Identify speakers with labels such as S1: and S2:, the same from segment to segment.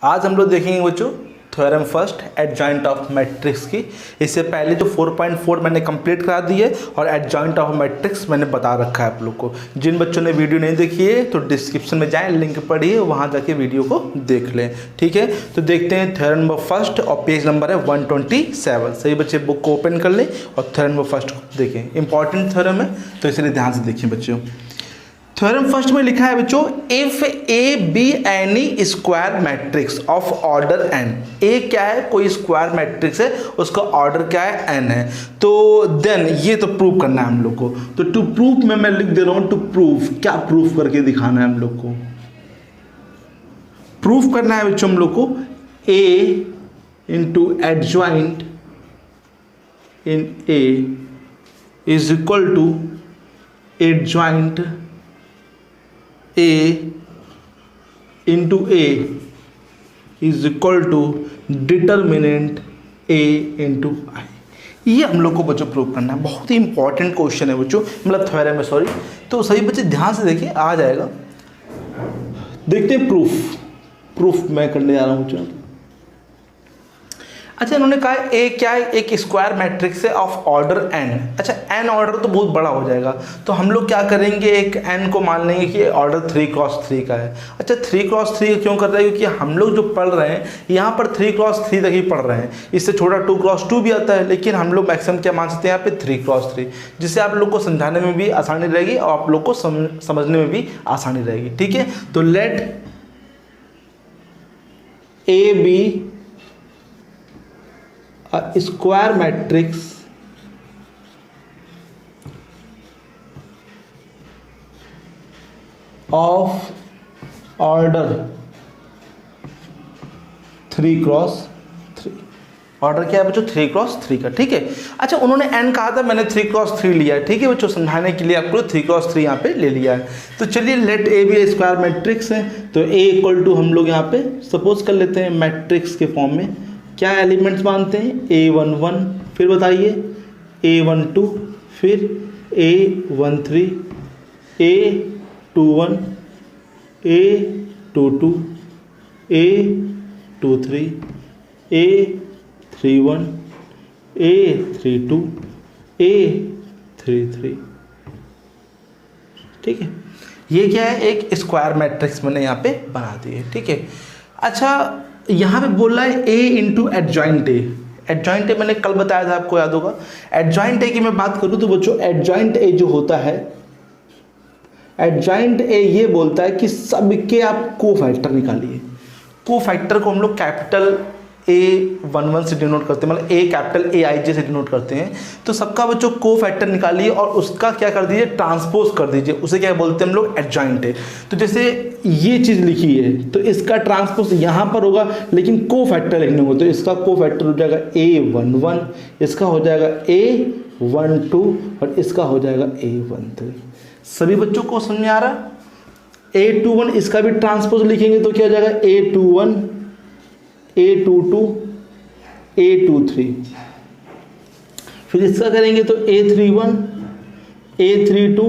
S1: आज हम लोग देखेंगे बच्चों theorem first adjoint of matrix की। इससे पहले जो 4.4 मैंने कंप्लीट करा दी है और एडजॉइंट ऑफ मैट्रिक्स मैंने बता रखा है आप लोग को। जिन बच्चों ने वीडियो नहीं देखी है तो डिस्क्रिप्शन में जाएं, लिंक पढ़िए, वहाँ जाके वीडियो को देख लें। ठीक है, तो देखते हैं थ्योरम नंबर फर्स्ट और पेज नंबर है 127। सही बच्चे बुक को ओपन कर लें और थ्योरम नंबर फर्स्ट को देखें। इंपॉर्टेंट थ्योरम है तो इसलिए ध्यान से देखिए बच्चों। थ्योरम फर्स्ट में लिखा है बच्चों, if A B any square matrix of order n. A क्या है? कोई स्क्वायर मैट्रिक्स है, उसका ऑर्डर क्या है? एन है। तो देन ये तो प्रूव करना है हम लोग को। तो टू प्रूव में मैं लिख दे रहा हूं टू प्रूव। क्या प्रूव करके दिखाना है हम लोग को? प्रूव करना है बच्चों हम लोग को A into adjoint in A is equal to adjoint A into A is equal to determinant A into I। ये हम लोग को बच्चों प्रूव करना है। बहुत ही इंपॉर्टेंट क्वेश्चन है बच्चों, मतलब थ्योरम है, सॉरी। तो सही बच्चे ध्यान से देखिए, आ जाएगा। देखते हैं प्रूफ मैं करने जा रहा हूँ बच्चों। अच्छा, इन्होंने कहा ए क्या है? एक स्क्वायर मैट्रिक्स है ऑफ ऑर्डर एन। अच्छा, एन ऑर्डर तो बहुत बड़ा हो जाएगा, तो हम लोग क्या करेंगे, एक एन को मान लेंगे कि ऑर्डर 3x3 का है। अच्छा, 3x3 क्यों कर रहे हैं? क्योंकि हम लोग जो पढ़ रहे हैं यहाँ पर 3x3 तक ही पढ़ रहे हैं। इससे छोटा 2x2 भी आता है, लेकिन हम लोग मैक्सिमम क्या मान सकते हैं यहाँ पे 3x3, जिससे आप लोग को समझाने में भी आसानी रहेगी और आप लोग को समझने में भी आसानी रहेगी। ठीक है, तो let A B a square matrix of order 3x3। Order क्या है बच्चों? 3x3 का। ठीक है, अच्छा उन्होंने n कहा था, मैंने 3x3 लिया है। ठीक है बच्चों, समझाने के लिए आपको 3x3 यहाँ पे ले लिया है। तो चलिए let A B square matrix है, तो a इक्वल टू हम लोग यहाँ पे सपोज कर लेते हैं मैट्रिक्स के फॉर्म में। क्या एलिमेंट्स मानते हैं? a11, फिर बताइए a12, फिर a13, a21, a22, a23, a31, a32, a33। ठीक है, ये क्या है? एक स्क्वायर मैट्रिक्स मैंने यहाँ पे बना दी है। ठीक है, अच्छा यहाँ पे बोल रहा है A into adjoint A. Adjoint A मैंने कल बताया था, आपको याद होगा। एडजॉइंट ए की मैं बात करूँ तो बच्चों एडजॉइंट ए जो होता है, एडजॉइंट ए ये बोलता है कि सबके आप कोफैक्टर निकालिए। कोफैक्टर को हम लोग कैपिटल A11 से डिनोट करते हैं, मतलब ए कैपिटल AIJ से डिनोट करते हैं। तो सबका बच्चों कोफैक्टर निकालिए और उसका क्या कर दीजिए? ट्रांसपोज कर दीजिए। उसे क्या बोलते हैं हम लोग? एडजॉइंट है। तो जैसे ये चीज़ लिखी है तो इसका ट्रांसपोज यहाँ पर होगा, लेकिन कोफैक्टर लिखने होगा तो इसका कोफैक्टर हो जाएगा A11, इसका हो जाएगा A12 और इसका हो जाएगा A13। सभी बच्चों को समझ में आ रहा? A21 इसका भी ट्रांसपोज लिखेंगे तो क्या हो जाएगा? A21, A22, A23। फिर इसका करेंगे तो A31, A32,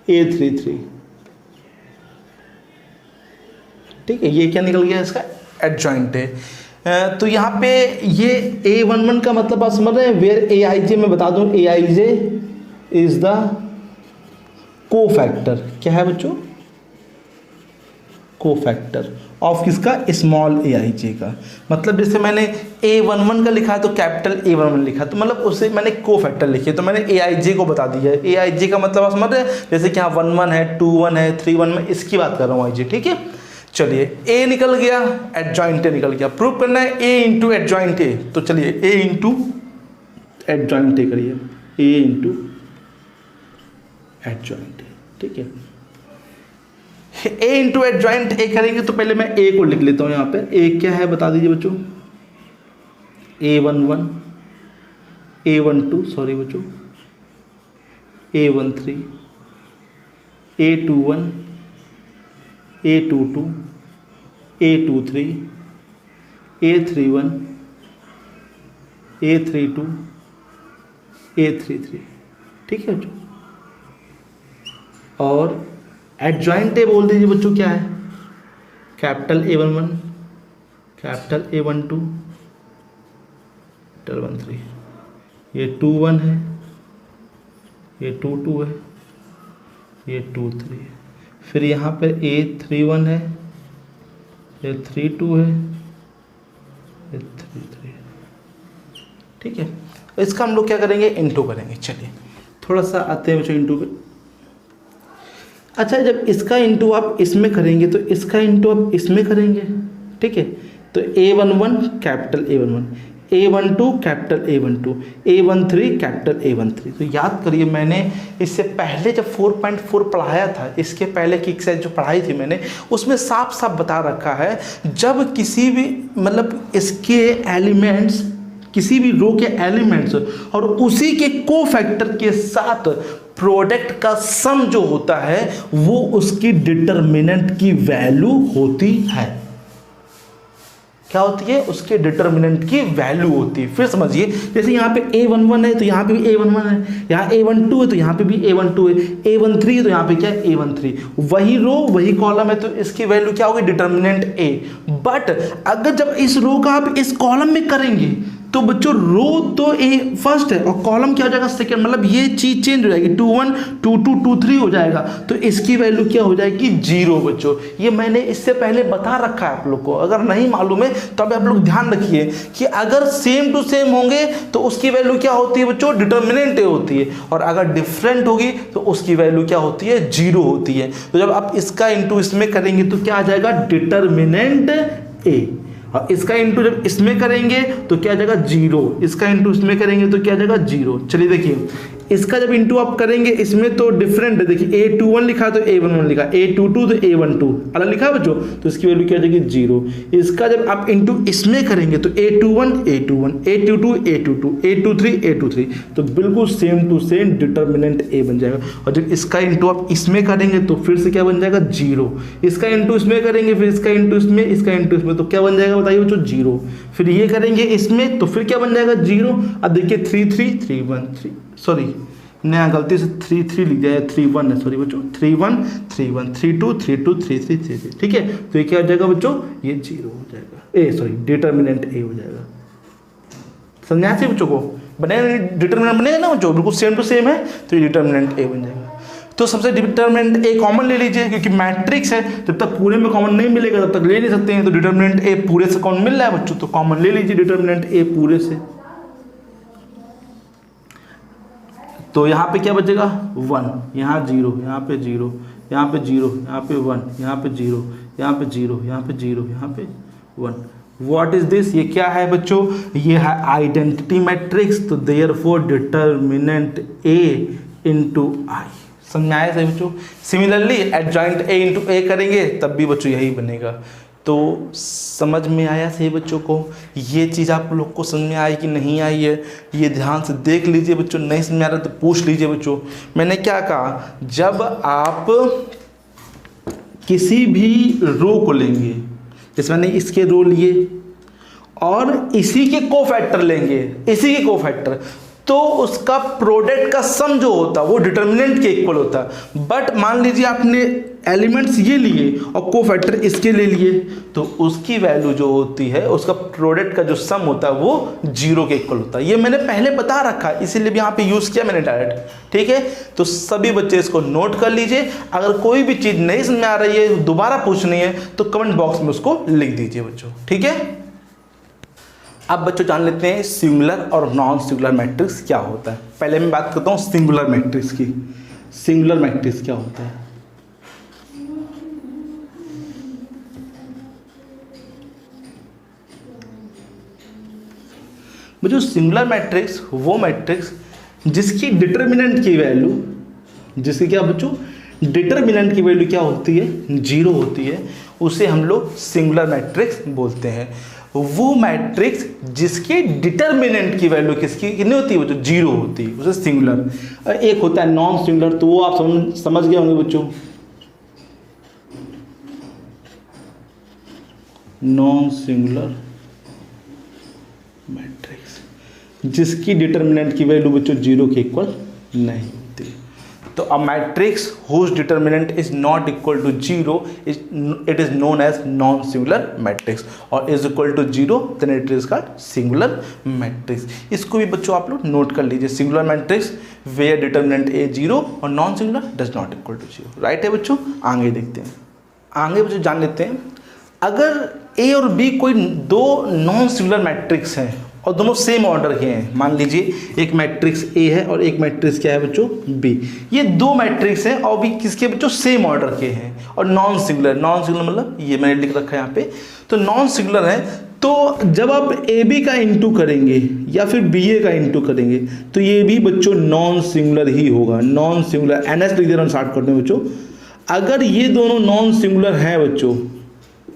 S1: A33। ठीक है, ये क्या निकल गया? इसका एडजॉइंट है। तो यहाँ पे ये A11 का मतलब आप समझ रहे हैं? वेयर AIJ मैं बता दूं, AIJ इज द कोफैक्टर। क्या है बच्चों? कोफैक्टर ऑफ किसका? स्मॉल AIJ का। मतलब जैसे मैंने A11 का लिखा है तो कैपिटल A11 लिखा, तो मतलब उसे मैंने कोफैक्टर लिखी है, तो मैंने AIJ को बता दिया है। AIJ का मतलब आप समझ रहे हैं? जैसे कि यहाँ 11 है, 21 है, 31 में इसकी बात कर रहा हूँ IJ। ठीक है, चलिए A निकल गया, एडजॉइंट ए निकल गया। प्रूव करना है A इंटू एडजॉइंट ए, तो चलिए A इंटू एडजॉइंट ए करिए, A इंटू एडजॉइंट ए। ठीक है, ए इंटू एडजॉइंट ए करेंगे तो पहले मैं ए को लिख लेता हूँ यहाँ पे। ए क्या है बता दीजिए बच्चों? A11, A12, सॉरी बच्चों, A13, A21, A22, A23, A31, A32, A33। ठीक है बच्चों, और एडजॉइंट ए बोल दीजिए बच्चों क्या है? कैपिटल A11 कैपिटल A12 13, ये 21 है, ये 22 है, ये 23 है, फिर यहाँ पर A31 है, ये 32 है, ये 33 है। ठीक है, इसका हम लोग क्या करेंगे, इंटू करेंगे। चलिए थोड़ा सा आते हैं बच्चों इंटू पे। अच्छा, जब इसका इंटू आप इसमें करेंगे तो इसका इंटू आप इसमें करेंगे। ठीक है, तो A11 capital A11, A12 capital A12, A13 capital A13। तो याद करिए, मैंने इससे पहले जब 4.4 पढ़ाया था, इसके पहले की एक्सरसाइज जो पढ़ाई थी मैंने, उसमें साफ साफ बता रखा है, जब किसी भी मतलब इसके एलिमेंट्स, किसी भी रो के एलिमेंट्स और उसी के कोफैक्टर के साथ प्रोडक्ट का सम जो होता है वो उसकी डिटर्मिनेंट की वैल्यू होती है। क्या होती है, उसके डिटर्मिनेंट की वैल्यू होती है। फिर समझिए, जैसे यहाँ पे A11 है तो यहाँ पे भी A11 है, यहाँ A12 है तो यहाँ पे भी A12 है, A13 है तो यहाँ पे क्या है, A13। वही रो वही कॉलम है तो इसकी वैल्यू क्या होगी, डिटर्मिनेंट A। बट अगर जब इस रो का आप इस कॉलम में करेंगे तो बच्चों रो तो ए फर्स्ट है और कॉलम क्या हो जाएगा, सेकंड। मतलब ये चीज चेंज हो जाएगी, 21 22 23 हो जाएगा, तो इसकी वैल्यू क्या हो जाएगी, 0। बच्चों ये मैंने इससे पहले बता रखा है आप लोग को, अगर नहीं मालूम है तो अब आप लोग ध्यान रखिए कि अगर सेम टू सेम होंगे तो उसकी वैल्यू क्या होती है बच्चों, डिटर्मिनेंट ए होती है, और अगर डिफरेंट होगी तो उसकी वैल्यू क्या होती है, 0 होती है। तो जब आप इसका इंटू इसमें करेंगे तो क्या आ जाएगा, डिटर्मिनेंट ए। और इसका इंटू जब इसमें करेंगे तो क्या आ जाएगा, 0। इसका इंटू इसमें करेंगे तो क्या आ जाएगा, 0। चलिए देखिए, इसका जब इंटू आप करेंगे इसमें तो डिफरेंट है। देखिए A21 लिखा तो A11 लिखा, A22 तो A12 अलग लिखा बच्चों, तो इसकी वैल्यू क्या आ जाएगी, 0। इसका जब आप इंटू इसमें करेंगे तो A21 A21, A22 A22, A23 A23, तो बिल्कुल same to same determinant A बन जाएगा। और जब इसका इंटू आप इसमें करेंगे तो फिर से क्या बन जाएगा, 0। इसका इंटू इसमें करेंगे, फिर इसका इंटू इसमें, इसका इंटू इसमें, तो क्या बन जाएगा बताइए बच्चों, 0। फिर ये करेंगे इसमें तो फिर क्या बन जाएगा, 0। अब देखिए 3 3 3 1 3, सॉरी नया गलती से 3 3 लिख दिया है, 3 1 है, सॉरी बच्चों, 3 1 3 1 3 2 3 2 3 3 3 3। ठीक है, तो ये क्या हो जाएगा बच्चों, ये 0 हो जाएगा, ए सॉरी डिटर्मिनेंट ए हो जाएगा। समझा से बच्चों को, बनेगा डिटर्मिनेंट बनेगा ना बच्चों, बिल्कुल सेम टू सेम है तो ये डिटर्मिनेंट ए बन जाएगा। तो सबसे डिटर्मिनेंट ए कॉमन ले लीजिए, क्योंकि मैट्रिक्स है, जब तक पूरे में कॉमन नहीं मिलेगा तब तक ले नहीं सकते हैं। तो डिटर्मिनेंट ए पूरे से कॉमन मिल रहा है बच्चों, तो कॉमन ले लीजिए डिटर्मिनेंट ए पूरे से। तो यहाँ पे क्या बचेगा, 1, यहाँ 0, यहाँ पे 0, यहाँ पे 0, यहाँ पे 1, यहाँ पे 0, यहाँ पे 0, यहाँ पे 0, यहाँ पे 1। व्हाट इज दिस, ये क्या है बच्चों, ये है आइडेंटिटी मैट्रिक्स। तो देयरफॉर डिटर्मिनेंट ए इंटू आई। समझ में आया सही बच्चों। सिमिलरली एडजॉइंट ए इंटू ए करेंगे तब भी बच्चों यही बनेगा। तो समझ में आया सही बच्चों को, ये चीज़ आप लोग को समझ में आई कि नहीं आई है, ये ध्यान से देख लीजिए बच्चों। नहीं समझ में आ रहा तो पूछ लीजिए बच्चों। मैंने क्या कहा, जब आप किसी भी रो को लेंगे, जैसे मैंने इसके रो लिए और इसी के कोफैक्टर लेंगे, इसी के कोफैक्टर, तो उसका प्रोडक्ट का सम जो होता है वो डिटर्मिनेंट के इक्वल होता है। बट मान लीजिए आपने एलिमेंट्स ये लिए और कोफैक्टर इसके ले लिए, तो उसकी वैल्यू जो होती है, उसका प्रोडक्ट का जो सम होता है वो 0 के इक्वल होता है। ये मैंने पहले बता रखा है, इसीलिए भी यहाँ पे यूज़ किया मैंने डायरेक्ट। ठीक है, तो सभी बच्चे इसको नोट कर लीजिए। अगर कोई भी चीज़ नहीं समझ में आ रही है, दोबारा पूछनी है, तो कमेंट बॉक्स में उसको लिख दीजिए बच्चों। ठीक है, अब बच्चों जान लेते हैं सिंगुलर और नॉन सिंगुलर मैट्रिक्स क्या होता है। पहले मैं बात करता हूँ सिंगुलर मैट्रिक्स की। सिंगुलर मैट्रिक्स क्या होता है, बच्चों सिंगुलर मैट्रिक्स वो मैट्रिक्स जिसकी डिटर्मिनेंट की वैल्यू, जिसकी क्या बच्चों डिटर्मिनेंट की वैल्यू क्या होती है, 0 होती है, उसे हम लोग सिंगुलर मैट्रिक्स बोलते हैं। वो मैट्रिक्स जिसके डिटर्मिनेंट की वैल्यू किसकी कितनी होती है, वो जो 0 होती है, उसे सिंगुलर। एक होता है नॉन सिंगुलर, तो वो आप समझ गए होंगे बच्चों। नॉन सिंगुलर मैट्रिक्स जिसकी डिटर्मिनेंट की वैल्यू बच्चों 0 के इक्वल नहीं होती। तो a matrix whose determinant is not equal to zero it is known as non singular matrix, और is equal to zero then it is called singular matrix. इसको भी बच्चों आप लोग नोट कर लीजिए, singular matrix where determinant A zero और non singular does not equal to zero. Right है बच्चों। आगे देखते हैं, आगे बच्चों जान लेते हैं, अगर ए और बी कोई दो नॉन सिंगुलर मैट्रिक्स हैं और दोनों सेम ऑर्डर के हैं, मान लीजिए एक मैट्रिक्स ए है और एक मैट्रिक्स क्या है बच्चों बी, ये दो मैट्रिक्स हैं और भी किसके बच्चों सेम ऑर्डर के हैं और नॉन सिंगुलर, नॉन सिंगुलर मतलब ये मैंने लिख रखा है यहाँ पे, तो नॉन सिंगुलर है, तो जब आप ए बी का इंटू करेंगे या फिर बी ए का इंटू करेंगे तो ये भी बच्चों नॉन सिंगुलर ही होगा, नॉन सिंगुलर, एन एस लिख दे रहा हूँ स्टार्ट करते हैं बच्चों। अगर ये दोनों नॉन सिंगुलर हैं बच्चों,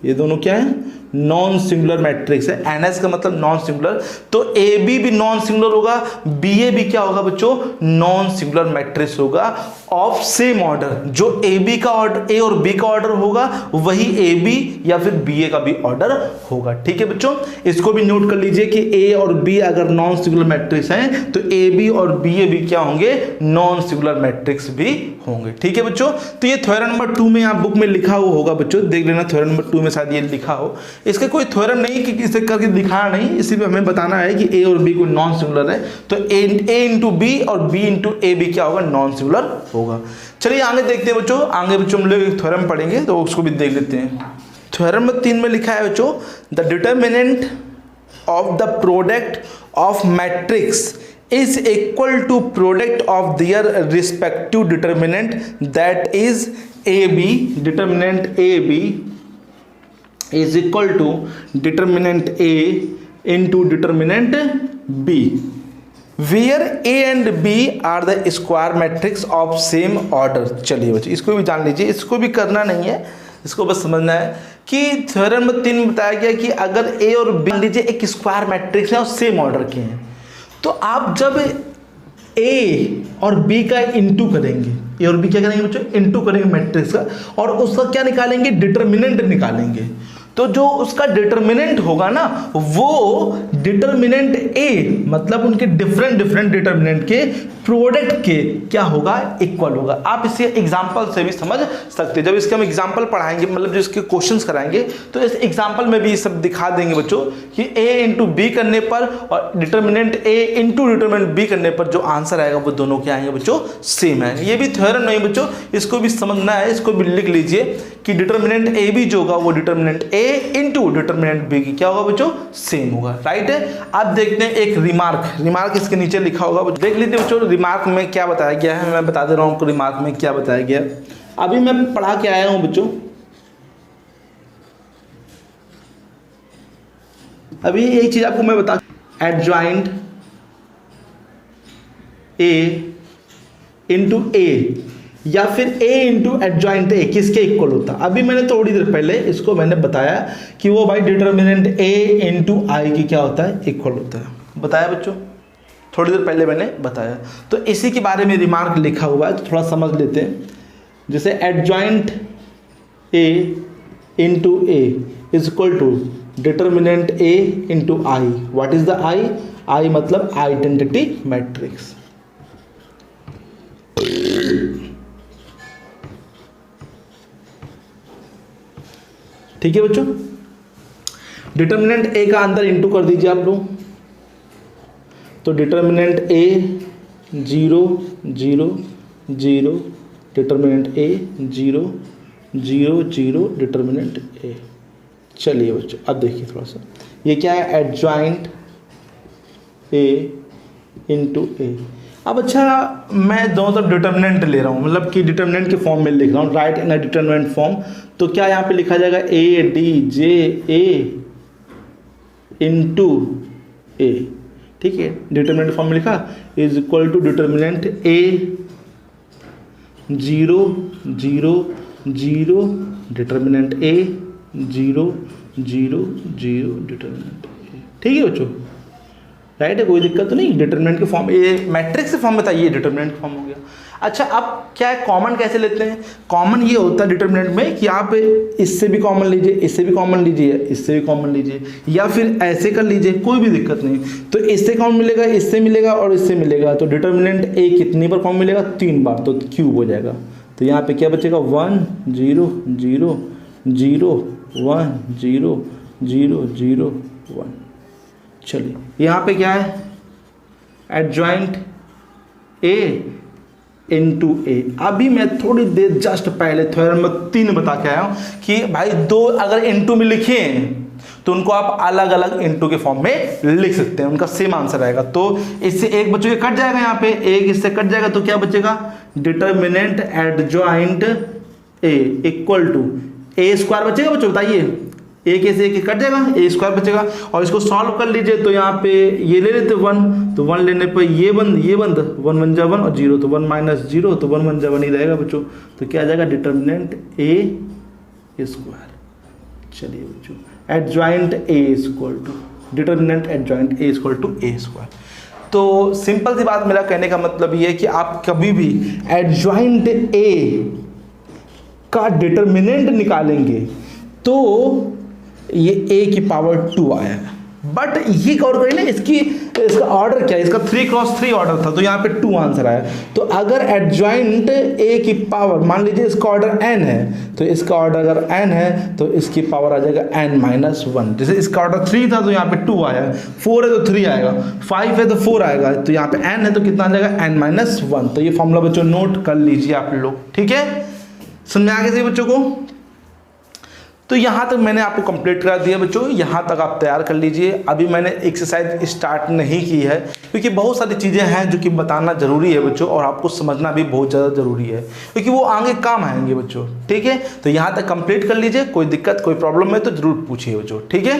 S1: ये दोनों क्या है नॉन सिंगुलर मैट्रिक्स है, एनएस का मतलब नॉन सिंगुलर, तो ए बी भी नॉन सिंगुलर होगा, बी ए भी क्या होगा बच्चों नॉन सिंगुलर मैट्रिक्स होगा ऑफ सेम ऑर्डर। जो ए बी का ऑर्डर, ए और बी का ऑर्डर होगा वही ए बी या फिर बी ए का भी ऑर्डर होगा। ठीक है बच्चों, इसको भी नोट कर लीजिए कि ए और बी अगर नॉन सिंगुलर मैट्रिक्स हैं तो ए बी और बी ए भी क्या होंगे नॉन सिंगुलर मैट्रिक्स भी होंगे। ठीक है बच्चों, तो ये थ्योरम नंबर 2 में आप बुक में लिखा हुआ होगा बच्चों, देख लेना थ्योरम नंबर 2 में शायद ये लिखा हो। इसका कोई थ्योरम नहीं कि इसे करके दिखाना नहीं, इसी पे हमें बताना है कि ए और बी कोई नॉन सिंगुलर है तो ए इंटू बी और बी इंटू ए भी क्या होगा नॉन सिंगुलर होगा। चलिए आगे देखते हैं बच्चों, आगे बच्चों हम लोग एक थ्योरम पढ़ेंगे तो उसको भी देख लेते हैं। थ्योरम नंबर 3 में लिखा है बच्चों, the determinant of the product of matrix is equal to product of their respective determinant, that is AB, determinant AB is equal to determinant A into determinant B, where A and B are the square matrix of same order। चलिए बच्चों इसको भी जान लीजिए, इसको भी करना नहीं है, इसको बस समझना है कि थ्योरम नंबर 3 में बताया गया कि अगर A और B मान लीजिए एक स्क्वायर मैट्रिक्स है और सेम ऑर्डर के हैं, तो आप जब ए और बी का इंटू करेंगे, ए और बी क्या करेंगे बच्चों इंटू करेंगे मैट्रिक्स का, और उसका क्या निकालेंगे डिटर्मिनेंट निकालेंगे, तो जो उसका डिटर्मिनेंट होगा ना वो डिटर्मिनेंट ए मतलब उनके डिफरेंट डिटर्मिनेंट के प्रोडक्ट के क्या होगा इक्वल होगा। आप इसे एग्जांपल से भी समझ सकते हैं, जब इसके हम एग्जांपल पढ़ाएंगे मतलब जो इसके क्वेश्चंस कराएंगे तो इस एग्जांपल में भी ये सब दिखा देंगे बच्चों कि ए इंटू बी करने पर और डिटर्मिनेंट ए इंटू डिटर्मिनेंट बी करने पर जो आंसर आएगा वो दोनों क्या आएंगे बच्चों सेम आएंगे। ये भी थ्योरम नहीं बच्चों, इसको भी समझना है, इसको भी लिख लीजिए कि डिटर्मिनेंट ए बी जो होगा वो डिटर्मिनेंट ए इंटू डिटर्मिनेंट बी की क्या होगा बच्चों सेम होगा। राइट है। अब देखते हैं एक रिमार्क इसके नीचे लिखा होगा, देख लीजिए बच्चों रिमार्क में क्या बताया गया है, मैं बता दे रहा हूं आपको रिमार्क में क्या बताया गया। अभी मैं पढ़ा के आया हूं बच्चों, अभी एक चीज आपको मैं बता, एडजॉइंट ए इंटू ए या फिर a इंटू एडजॉइंट ए किसके इक्वल होता है। अभी मैंने थोड़ी देर पहले इसको मैंने बताया कि वो भाई डिटर्मिनेंट a इंटू आई की क्या होता है इक्वल होता है, बताया बच्चों थोड़ी देर पहले मैंने बताया। तो इसी के बारे में रिमार्क लिखा हुआ है तो थोड़ा समझ लेते हैं। जैसे adjoint a into A is equal to determinant a into I. What is the I? I मतलब आइडेंटिटी मैट्रिक्स। ठीक है बच्चों, डिटर्मिनेंट ए का अंदर इंटू कर दीजिए आप लोग, तो determinant A 0 0 0 determinant A 0 0 0 determinant ए। चलिए बच्चों अब देखिए थोड़ा सा, ये क्या है एडजॉइंट ए इंटू ए। अब अच्छा मैं दोनों तरफ डिटर्मिनेंट ले रहा हूँ, मतलब कि डिटर्मिनेंट के फॉर्म में लिख रहा हूँ, राइट इन अ डिटर्मिनेंट फॉर्म, तो क्या यहाँ पे लिखा जाएगा A D J A into ए। ठीक है, डिटर्मिनेंट फॉर्म में लिखा is equal to determinant A 0 0 0 determinant A 0 0 0 determinant A. ठीक है बच्चों, राइट है, कोई दिक्कत तो नहीं। डिटर्मिनेंट के फॉर्म, ये मैट्रिक्स के फॉर्म में था, ये डिटर्मिनेंट के फॉर्म हो गया। अच्छा, अब क्या है, कॉमन कैसे लेते हैं? कॉमन ये होता है डिटर्मिनेंट में कि आप इससे भी कॉमन लीजिए, इससे भी कॉमन लीजिए, इससे भी कॉमन लीजिए, या फिर ऐसे कर लीजिए, कोई भी दिक्कत नहीं। तो इससे कॉमन मिलेगा, इससे मिलेगा और इससे मिलेगा, तो डिटर्मिनेंट ए कितनी बार कॉमन मिलेगा? 3 बार, तो क्यूब हो जाएगा। तो यहाँ पे क्या बचेगा? 1 0 0 0 1 0 0 0 1। चलिए यहाँ पे क्या है? एडजॉइंट ए इनटू ए। अभी मैं थोड़ी देर जस्ट पहले थ्योरम में 3 बता के आया हूँ कि भाई 2 अगर इनटू में लिखे तो उनको आप अलग अलग इनटू के फॉर्म में लिख सकते हैं, उनका सेम आंसर आएगा। तो इससे एक बच्चों के कट जाएगा, यहाँ पे एक इससे कट जाएगा, तो क्या बचेगा? Determinant adjoint A equal to A square बचेगा बच्चों, बताइए। एक ऐसे एक कट जाएगा, ए स्क्वायर बचेगा। और इसको सॉल्व कर लीजिए, तो यहाँ पे ये ले लेते 1, तो 1 लेने पर ये बंद 1 1 जा 1 और 0, तो 1 माइनस 0, तो 1 1 जा 1 ही रहेगा बच्चों। तो क्या आ जाएगा? Determinant A square. चलिए बच्चों, adjoint A equal to determinant adjoint A equal to A square. तो सिंपल सी बात, मेरा कहने का मतलब ये है कि आप कभी भी एडजॉइंट ए का डिटर्मिनेंट निकालेंगे तो ये a की पावर 2 आएगा। बट ये गौर करिए ना, इसका ऑर्डर क्या है? इसका 3x3 ऑर्डर था, तो यहाँ पे 2 आंसर आया। तो अगर एडजॉइंट a की पावर, मान लीजिए इसका ऑर्डर n है, तो इसका ऑर्डर अगर n है तो इसकी पावर आ जाएगा n-1। जैसे इसका ऑर्डर 3 था तो यहाँ पे 2 आया, 4 है तो 3 आएगा, 5 है तो 4 आएगा, तो यहाँ पे n है तो कितना आ जाएगा? n-1। तो ये फॉर्मूला बच्चों नोट कर लीजिए आप लोग, ठीक है? समझ आ गया बच्चों को? तो यहाँ तक मैंने आपको कंप्लीट करा दिया बच्चों, यहाँ तक आप तैयार कर लीजिए। अभी मैंने एक्सरसाइज स्टार्ट नहीं की है क्योंकि बहुत सारी चीज़ें हैं जो कि बताना ज़रूरी है बच्चों, और आपको समझना भी बहुत ज़्यादा ज़रूरी है क्योंकि वो आगे काम आएंगे बच्चों, ठीक है? तो यहाँ तक कंप्लीट कर लीजिए, कोई दिक्कत कोई प्रॉब्लम है तो ज़रूर पूछिए बच्चों, ठीक है?